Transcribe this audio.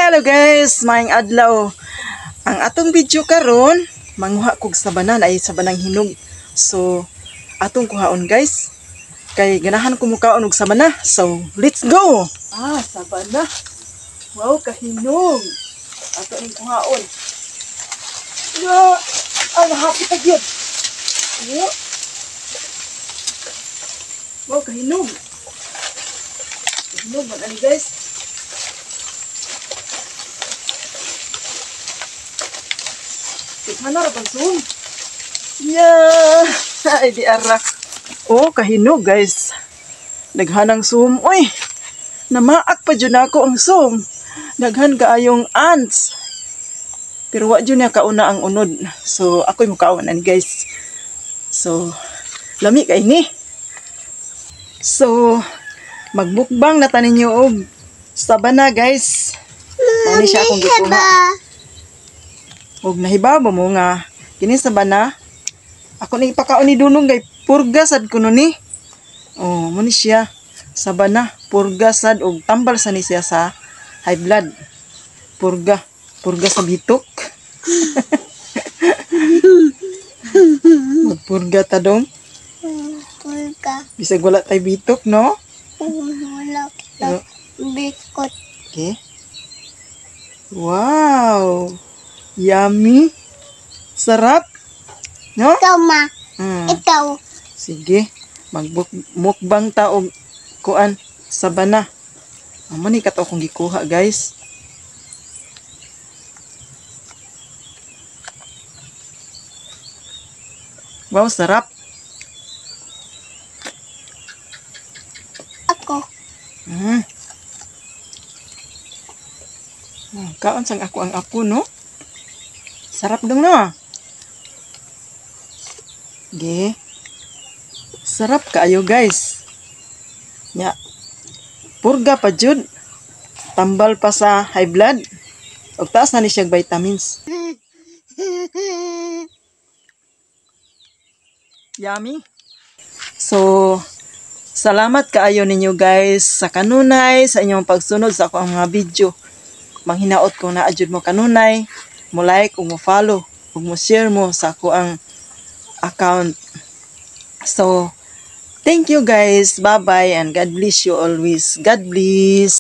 Hello guys, maayong adlaw. Ang atong video karon, manguha kog sabanan ay sabanang hinog. So, atong kuhaon guys. Kay ganahan ko mukaon og sabana. So, let's go. Sabana. Wow, kahinog. Ato ning kuhaon. Ya, nahapit pa gyud. Wow, kahinog. Kahinog man ani guys. Tikman na rapang zoom. Yeah! Ay, di arak. Oh, kahinog guys. Naghanang zoom. Uy! Namaak pa dyan ako ang zoom. Naghan kaayong ants. Pero wa dyan niya kauna ang unod. So, ako'y mukhawanan guys. So, lami kay ni. So, magbukbang na tanin nyo og sabana guys. Mani siya akong gikuha. Og nahibawa mo nga kini sabana ako ni ipakaon ni dunong gay purga sad kuno ni. Oh, mo ni siya sabana purga sad og tambal sa ni siya sa high blood. Purga sa bitok. Purga ta dong. Purga. Bisag wala tay bitok no? Wala kita bikot. Okay. Wow. Yummy. Sarap. No? Ikaw ma. Ikaw. Sige. Magbukbang ta og kuan sabana. Amo ni kato kong gikuha guys. Wow, sarap. Ako. Kaon sang ako ang apo no? Sarap dong no? Ge. Sarap kaayo guys. Nya. Purga pa jud. Tambal pa sa high blood. Og taas na ni siya vitamins. Yummy. So, salamat kaayo ninyo guys sa kanunay sa inyong pagsunod sa akong mga video. Manghinaot kung naadjud mo kanunay, mo like o mo follow o mo share mo sa ako ang account. So, thank you guys. Bye-bye and God bless you always. God bless.